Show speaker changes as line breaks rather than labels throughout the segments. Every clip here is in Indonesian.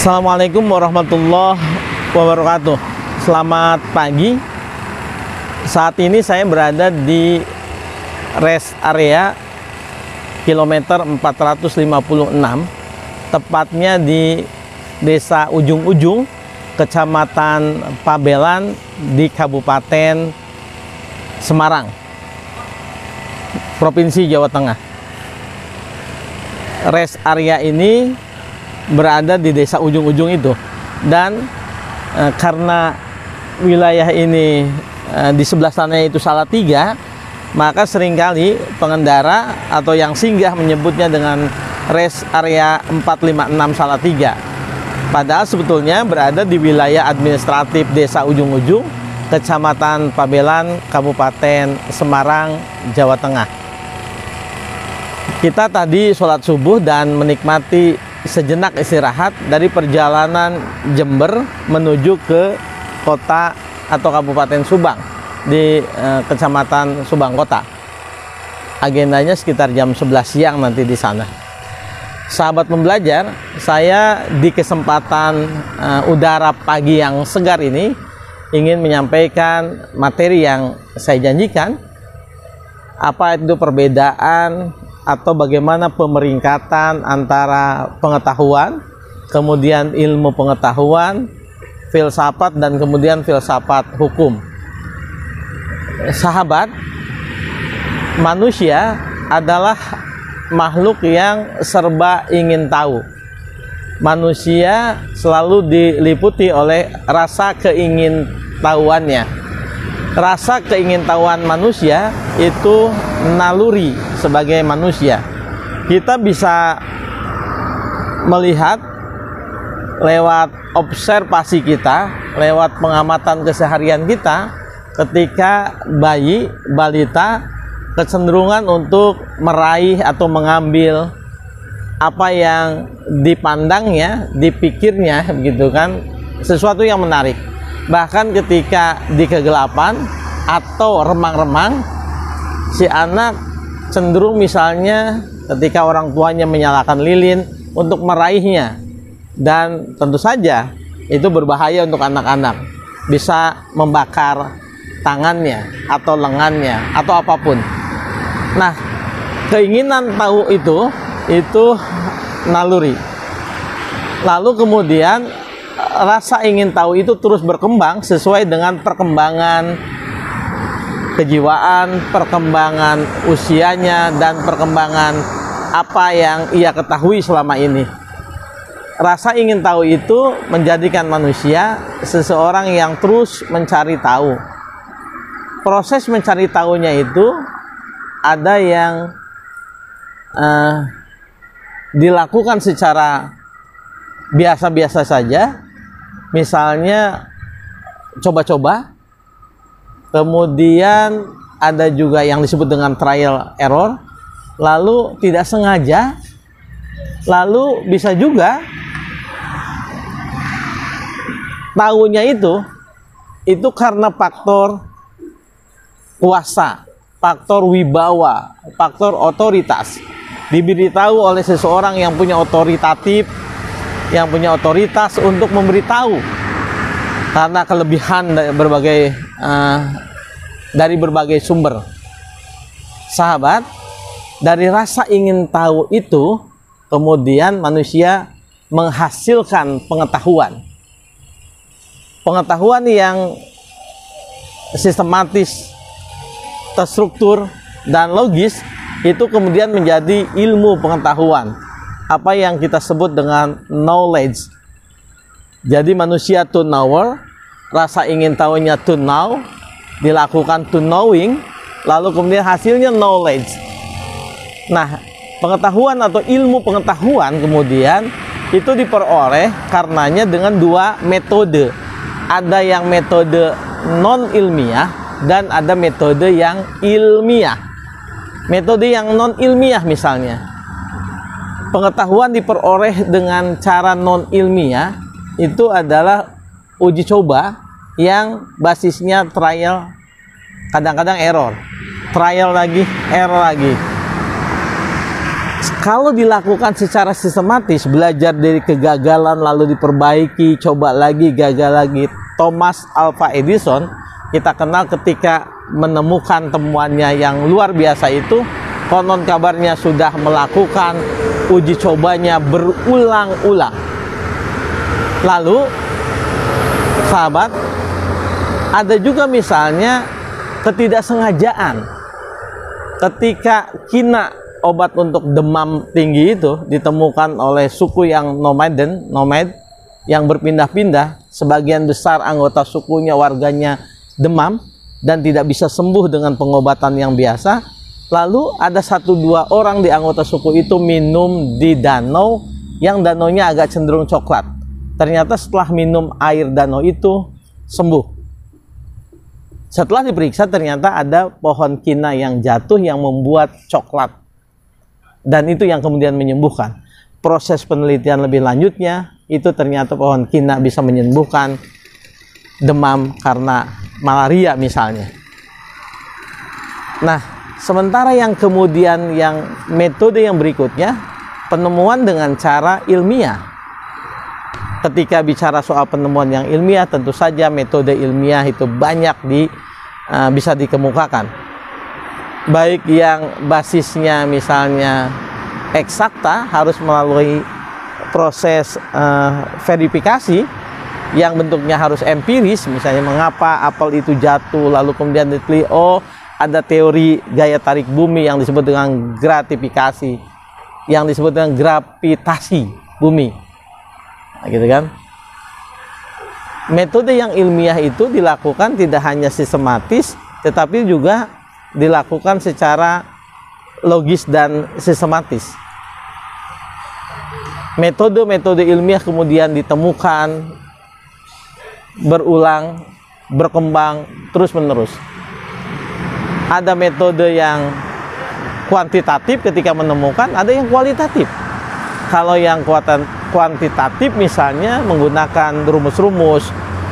Assalamualaikum warahmatullahi wabarakatuh. Selamat pagi. Saat ini saya berada di rest area kilometer 456, tepatnya di Desa Ujung-Ujung, Kecamatan Pabelan di Kabupaten Semarang, Provinsi Jawa Tengah. Rest area ini berada di desa ujung-ujung itu, dan karena wilayah ini di sebelah sana itu Salatiga, maka seringkali pengendara atau yang singgah menyebutnya dengan rest area 456 Salatiga, padahal sebetulnya berada di wilayah administratif desa ujung-ujung, Kecamatan Pabelan, Kabupaten Semarang, Jawa Tengah. Kita tadi sholat subuh dan menikmati sejenak istirahat dari perjalanan Jember menuju ke kota atau Kabupaten Subang di Kecamatan Subang Kota. Agendanya sekitar jam 11 siang nanti di sana. Sahabat pembelajar, saya di kesempatan udara pagi yang segar ini ingin menyampaikan materi yang saya janjikan. Apa itu perbedaan atau bagaimana pemeringkatan antara pengetahuan, kemudian ilmu pengetahuan, filsafat, dan kemudian filsafat hukum. Sahabat, manusia adalah makhluk yang serba ingin tahu. Manusia selalu diliputi oleh rasa keingintahuannya. Rasa keingintahuan manusia itu naluri sebagai manusia. Kita bisa melihat lewat observasi kita, lewat pengamatan keseharian kita, ketika bayi, balita kecenderungan untuk meraih atau mengambil apa yang dipandangnya, dipikirnya, begitu kan, sesuatu yang menarik. Bahkan ketika di kegelapan atau remang-remang, si anak cenderung misalnya ketika orang tuanya menyalakan lilin untuk meraihnya, dan tentu saja itu berbahaya untuk anak-anak, bisa membakar tangannya atau lengannya atau apapun. Nah, keinginan tahu itu naluri. Lalu kemudian rasa ingin tahu itu terus berkembang sesuai dengan perkembangan kejiwaan, perkembangan usianya, dan perkembangan apa yang ia ketahui selama ini. Rasa ingin tahu itu menjadikan manusia seseorang yang terus mencari tahu. Proses mencari tahunya itu ada yang dilakukan secara biasa-biasa saja, misalnya coba-coba. Kemudian ada juga yang disebut dengan trial error, lalu tidak sengaja, lalu bisa juga tahunya itu karena faktor kuasa, faktor wibawa, faktor otoritas. Diberitahu oleh seseorang yang punya otoritatif, yang punya otoritas untuk memberitahu karena kelebihan dari berbagai sumber. Sahabat, dari rasa ingin tahu itu kemudian manusia menghasilkan pengetahuan. Pengetahuan yang sistematis, terstruktur, dan logis itu kemudian menjadi ilmu pengetahuan, apa yang kita sebut dengan knowledge. Jadi manusia to knower, rasa ingin tahunya to know, dilakukan to knowing, lalu kemudian hasilnya knowledge. Nah, pengetahuan atau ilmu pengetahuan kemudian itu diperoleh karenanya dengan dua metode. Ada yang metode non ilmiah dan ada metode yang ilmiah. Metode yang non ilmiah misalnya, pengetahuan diperoleh dengan cara non ilmiah itu adalah uji coba yang basisnya trial, kadang-kadang error, trial lagi, error lagi. Kalau dilakukan secara sistematis, belajar dari kegagalan lalu diperbaiki, coba lagi, gagal lagi. Thomas Alva Edison kita kenal ketika menemukan temuannya yang luar biasa itu, konon kabarnya sudah melakukan uji cobanya berulang-ulang. Lalu sahabat, ada juga misalnya ketidaksengajaan ketika kina, obat untuk demam tinggi itu ditemukan oleh suku yang nomad yang berpindah-pindah. Sebagian besar anggota sukunya, warganya demam dan tidak bisa sembuh dengan pengobatan yang biasa. Lalu ada 1-2 orang di anggota suku itu minum di danau yang danaunya agak cenderung coklat. Ternyata setelah minum air danau itu sembuh. Setelah diperiksa ternyata ada pohon kina yang jatuh yang membuat coklat. Dan itu yang kemudian menyembuhkan. Proses penelitian lebih lanjutnya, itu ternyata pohon kina bisa menyembuhkan demam karena malaria misalnya. Nah, sementara yang kemudian metode yang berikutnya, penemuan dengan cara ilmiah. Ketika bicara soal penemuan yang ilmiah, tentu saja metode ilmiah itu banyak bisa dikemukakan. Baik yang basisnya misalnya eksakta, harus melalui proses verifikasi yang bentuknya harus empiris, misalnya mengapa apel itu jatuh, lalu kemudian diteliti, oh ada teori gaya tarik bumi yang disebut dengan gratifikasi, yang disebut dengan gravitasi bumi, nah, gitu kan. Metode yang ilmiah itu dilakukan tidak hanya sistematis, tetapi juga dilakukan secara logis dan sistematis. Metode-metode ilmiah kemudian ditemukan, berulang, berkembang terus-menerus. Ada metode yang kuantitatif ketika menemukan, ada yang kualitatif. Kalau yang kuantitatif misalnya menggunakan rumus-rumus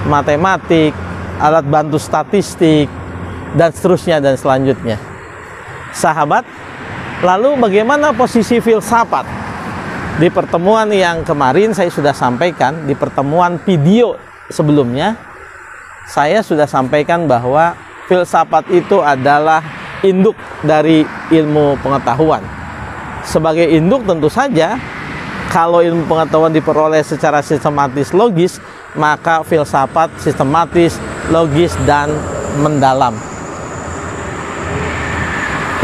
matematik, alat bantu statistik, dan seterusnya dan selanjutnya. Sahabat, lalu bagaimana posisi filsafat? Di pertemuan yang kemarin saya sudah sampaikan, di pertemuan video sebelumnya, saya sudah sampaikan bahwa filsafat itu adalah induk dari ilmu pengetahuan. Sebagai induk tentu saja, kalau ilmu pengetahuan diperoleh secara sistematis logis, maka filsafat sistematis, logis, dan mendalam.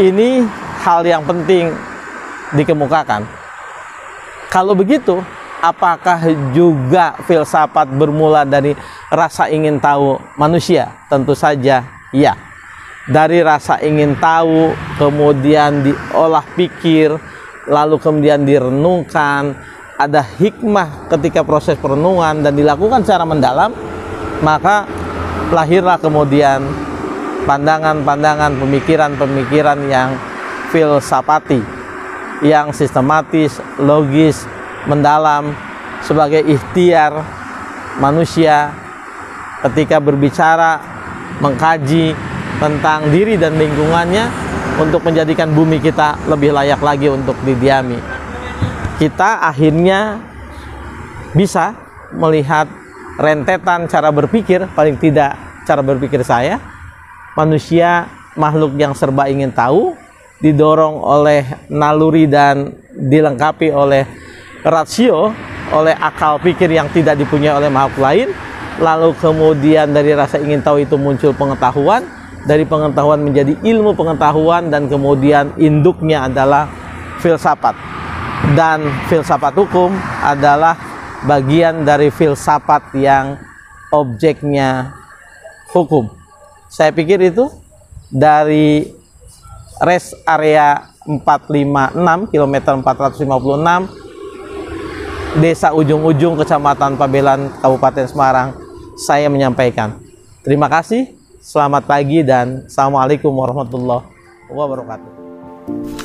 Ini hal yang penting dikemukakan. Kalau begitu, apakah juga filsafat bermula dari rasa ingin tahu manusia? Tentu saja ya. Dari rasa ingin tahu, kemudian diolah pikir, lalu kemudian direnungkan, ada hikmah ketika proses perenungan dan dilakukan secara mendalam, maka lahirlah kemudian pandangan-pandangan, pemikiran-pemikiran yang filsafati, yang sistematis, logis, mendalam, sebagai ikhtiar manusia ketika berbicara, mengkaji tentang diri dan lingkungannya untuk menjadikan bumi kita lebih layak lagi untuk didiami. Kita akhirnya bisa melihat rentetan cara berpikir, paling tidak cara berpikir saya, manusia makhluk yang serba ingin tahu, didorong oleh naluri dan dilengkapi oleh rasio, oleh akal pikir yang tidak dipunyai oleh makhluk lain. Lalu kemudian dari rasa ingin tahu itu muncul pengetahuan, dari pengetahuan menjadi ilmu pengetahuan, dan kemudian induknya adalah filsafat. Dan filsafat hukum adalah bagian dari filsafat yang objeknya hukum. Saya pikir itu dari rest area 456 kilometer 456 Desa Ujung-Ujung, Kecamatan Pabelan, Kabupaten Semarang, saya menyampaikan. Terima kasih, selamat pagi, dan assalamualaikum warahmatullahi wabarakatuh.